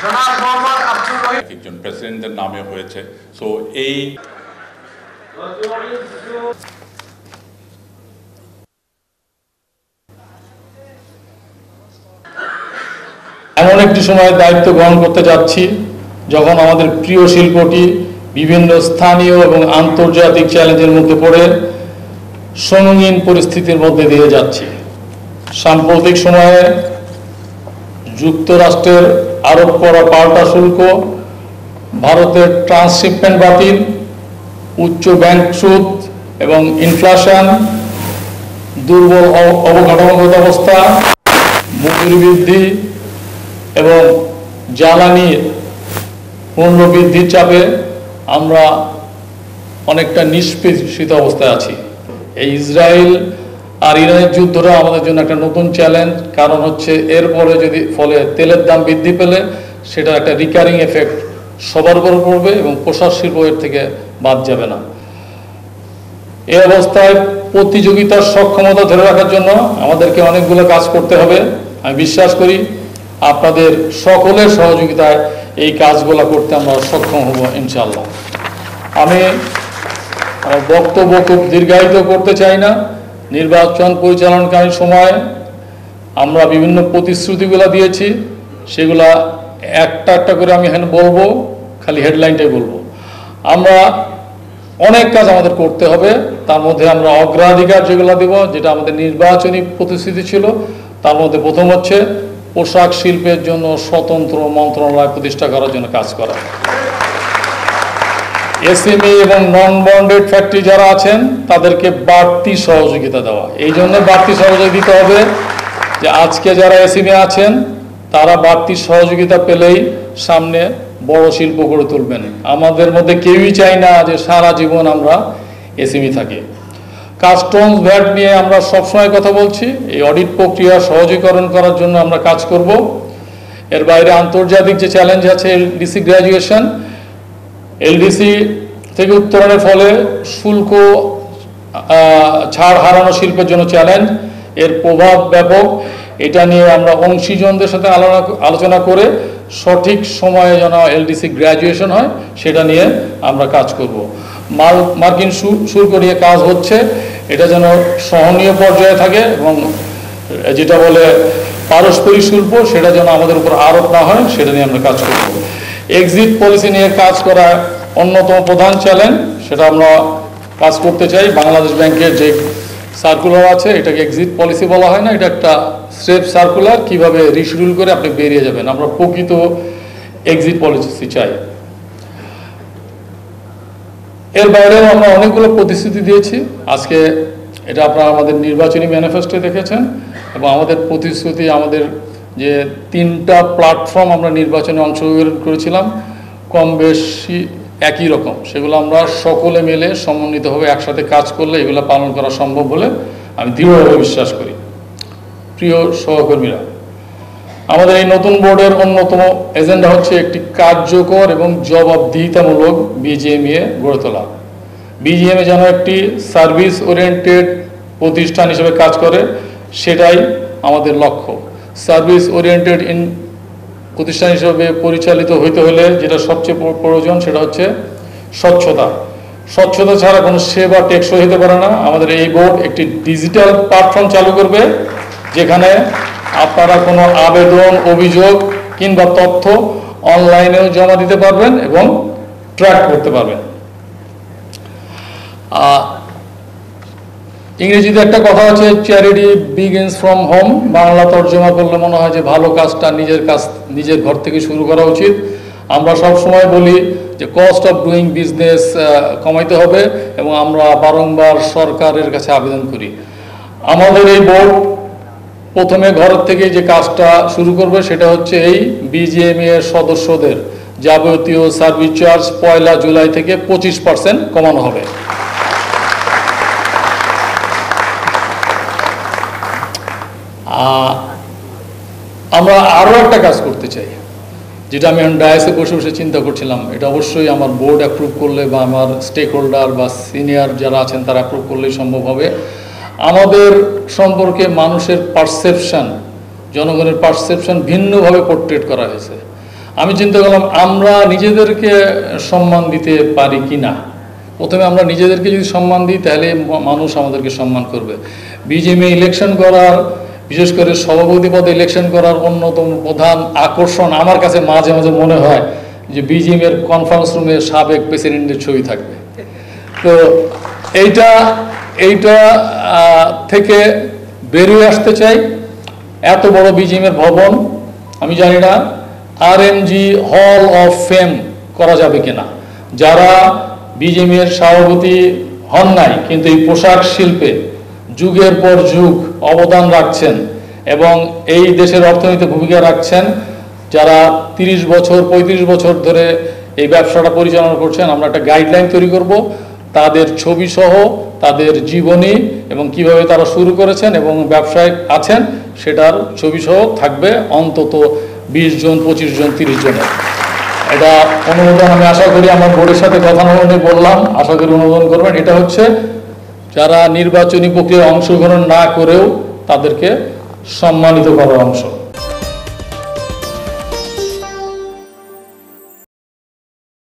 জনাব মোহাম্মদ আব্দুর রহিম একজন প্রেসিডেন্টের নামে হয়েছে। সো এই এমন একটি সময় দায়িত্ব গ্রহণ করতে যাচ্ছি যখন আমাদের প্রিয় শিল্পটি বিভিন্ন স্থানীয় এবং আন্তর্জাতিক চ্যালেঞ্জের মধ্যে পড়ে সংগীন পরিস্থিতির মধ্যে দিয়ে যাচ্ছে। সাম্প্রতিক সময়ে যুক্তরাষ্ট্রের আরোপ করা পাল্টা শুল্ক, ভারতের ট্রান্সশিপমেন্ট বাতিল, উচ্চ ব্যাংক সুদ এবং ইনফ্লেশন, দুর্বল অবকাঠামোগত অবস্থা, মজুরি বৃদ্ধি এবং জ্বালানির মূল্য বৃদ্ধির চাপে আমরা অনেকটা নিষ্পেষিত অবস্থায় আছি। এই ইসরায়েল আর ইরানের যুদ্ধটা আমাদের জন্য একটা নতুন চ্যালেঞ্জ, কারণ হচ্ছে এরপরে যদি ফলে তেলের দাম বৃদ্ধি পেলে সেটা একটা রিকারিং এফেক্ট সবার উপর পড়বে এবং পোশাক শিল্প এর থেকে বাদ যাবে না। এই অবস্থায় প্রতিযোগিতার সক্ষমতা ধরে রাখার জন্য আমাদেরকে অনেকগুলো কাজ করতে হবে। আমি বিশ্বাস করি আপনাদের সকলের সহযোগিতায় এই কাজগুলো করতে আমরা সক্ষম হব ইনশাআল্লাহ। আমি আমার বক্তব্য খুব দীর্ঘায়িত করতে চাই না। নির্বাচন পরিচালনাকালীন সময় আমরা বিভিন্ন প্রতিশ্রুতিগুলো দিয়েছি, সেগুলা একটা একটা করে আমি এখানে বলবো, খালি হেডলাইনটাই বলবো। আমরা অনেক কাজ আমাদের করতে হবে, তার মধ্যে আমরা অগ্রাধিকার যেগুলো দেব, যেটা আমাদের নির্বাচনী প্রতিশ্রুতি ছিল, তার মধ্যে প্রথম হচ্ছে পোশাক শিল্পের জন্য স্বতন্ত্র মন্ত্রণালয় প্রতিষ্ঠা করার জন্য কাজ করা। এসএমই এবং নন বন্ডেড ফ্যাক্টরি যারা আছেন তাদেরকে বাড়তি সহযোগিতা দেওয়া। এই জন্য বাড়তি সহযোগিতা দিতে হবে যে আজকে যারা এসএমই আছেন তারা বাড়তি সহযোগিতা পেলেই সামনে বড় শিল্প গড়ে তুলবেন। আমাদের মধ্যে কেউই চাই না যে সারা জীবন আমরা এসএমই থাকি। কাস্টমস ভ্যাট নিয়ে আমরা সবসময় কথা বলছি, এই অডিট প্রক্রিয়া সহজীকরণ করার জন্য আমরা কাজ করব। এর বাইরে আন্তর্জাতিক যে চ্যালেঞ্জ আছে, এলডিসি গ্র্যাজুয়েশন, এলডিসি থেকে উত্তরণের ফলে শুল্ক ছাড় হারানো শিল্পের জন্য চ্যালেঞ্জ, এর প্রভাব ব্যাপক। এটা নিয়ে আমরা অংশীজনদের সাথে আলোচনা করে সঠিক সময়ে যেন এলডিসি গ্র্যাজুয়েশন হয় সেটা নিয়ে আমরা কাজ করব। মার্কিন শুল্ক নিয়ে কাজ হচ্ছে, এটা যেন সহনীয় পর্যায়ে থাকে এবং যেটা বলে পারস্পরিক শুল্ক সেটা যেন আমাদের উপর আরোপ না হয়, সেটা নিয়ে আমরা কাজ করব। এক্সিট পলিসি নিয়ে কাজ করা অন্যতম প্রধান চ্যালেঞ্জ, সেটা আমরা কাজ করতে চাই। বাংলাদেশ ব্যাংকের যে সার্কুলার আছে এটাকে এক্সিট পলিসি বলা হয় না, এটা একটা স্রেফ সার্কুলার, কিভাবে রিশিডিউল করে আপনি বেরিয়ে যাবেন। আমরা প্রকৃত এক্সিট পলিসি চাই। এর বাইরেও আমরা অনেকগুলো প্রতিশ্রুতি দিয়েছি। আজকে এটা আপনারা আমাদের নির্বাচনী ম্যানিফেস্টো দেখেছেন এবং আমাদের প্রতিশ্রুতি, আমাদের যে 3টা প্ল্যাটফর্ম আমরা নির্বাচনে অংশগ্রহণ করেছিলাম কম বেশি একই রকম, সেগুলো আমরা সকলে মিলে সমন্বিতভাবে একসাথে কাজ করলে এগুলো পালন করা সম্ভব বলে আমি দৃঢ়ভাবে বিশ্বাস করি। প্রিয় সহকর্মীরা, আমাদের এই নতুন বোর্ডের অন্যতম এজেন্ডা হচ্ছে একটি কার্যকর এবং জবাবদিহিতামূলক বিজিএমইএ গড়ে তোলা। বিজিএমইএ যেন একটি সার্ভিস ওরিয়েন্টেড প্রতিষ্ঠান হিসেবে কাজ করে, সেটাই আমাদের লক্ষ্য। সার্ভিস ওরিয়েন্টেড প্রতিষ্ঠান হিসেবে পরিচালিত হইতে হলে যেটা সবচেয়ে প্রয়োজন সেটা হচ্ছে স্বচ্ছতা। স্বচ্ছতা ছাড়া কোনো সেবা টেকসই হতে পারে না। আমাদের এই বোর্ড একটি ডিজিটাল প্ল্যাটফর্ম চালু করবে, যেখানে আপনারা কোনো আবেদন, অভিযোগ কিংবা তথ্য অনলাইনেও জমা দিতে পারবেন এবং ট্র্যাক করতে পারবেন। ইংরেজিতে একটা কথা আছে, charity begins from home. Bangla তর্জমা করলে মনে হয় যে ভালো কাজটা নিজের ঘর থেকে শুরু করা উচিত। আমরা সব সময় বলি যে কস্ট অফ ডুইং বিজনেস কমাইতে হবে এবং আমরা বারংবার সরকারের কাছে আবেদন করি। আমাদের এই বোর্ড প্রথমে ঘরের থেকে যে কাজটা শুরু করবে সেটা হচ্ছে এই বিজিএমইএ সদস্যদের যাবতীয় সার্ভিস চার্জ 1 জুলাই থেকে 25% কমানো হবে। আমরা আরও একটা কাজ করতে চাই, যেটা আমি এখন ডায়াসে বসে বসে চিন্তা করছিলাম। এটা অবশ্যই আমার বোর্ড অ্যাপ্রুভ করলে বা আমার স্টেক হোল্ডার বা সিনিয়র যারা আছেন তারা অ্যাপ্রুভ করলেই সম্ভব হবে। আমাদের সম্পর্কে মানুষের পারসেপশন, জনগণের পারসেপশন ভিন্নভাবে পোর্ট্রেট করা হয়েছে। আমি চিন্তা করলাম আমরা নিজেদেরকে সম্মান দিতে পারি কি না। প্রথমে আমরা নিজেদেরকে যদি সম্মান দিই তাহলে মানুষ আমাদেরকে সম্মান করবে। বিজেপি ইলেকশন করার, বিশেষ করে সভাপতি পদে ইলেকশন করার অন্যতম প্রধান আকর্ষণ আমার কাছে মাঝে মাঝে মনে হয় যে বিজিএমের কনফারেন্স রুমে সাবেক প্রেসিডেন্টের ছবি থাকবে। তো এইটা থেকে বেরিয়ে আসতে চাই। এত বড় বিজিএমের ভবন, আমি জানি না আরএমজি হল অফ ফেম করা যাবে কিনা। যারা বিজিএমের সভাপতি হন নাই কিন্তু এই পোশাক শিল্পে যুগের পর যুগ অবদান রাখছেন এবং এই দেশের অর্থনীতিতে ভূমিকা রাখছেন, যারা 30 বছর 35 বছর ধরে এই ব্যবসাটা পরিচালনা করছেন, আমরা একটা গাইডলাইন তৈরি করব তাদের ছবি সহ, তাদের জীবনী এবং কিভাবে তারা শুরু করেছেন এবং ব্যবসায় আছেন সেটার ছবি সহ থাকবে অন্তত 20 জন 25 জন 30 জনের। এটা অনুমোদন আমি আশা করি আমার বোর্ডের সাথে কথা বলে বললাম, আশা করি অনুমোদন করবেন। এটা হচ্ছে যারা নির্বাচনী প্রক্রিয়ায় অংশগ্রহণ না করেও তাদেরকে সম্মানিত করার অংশ।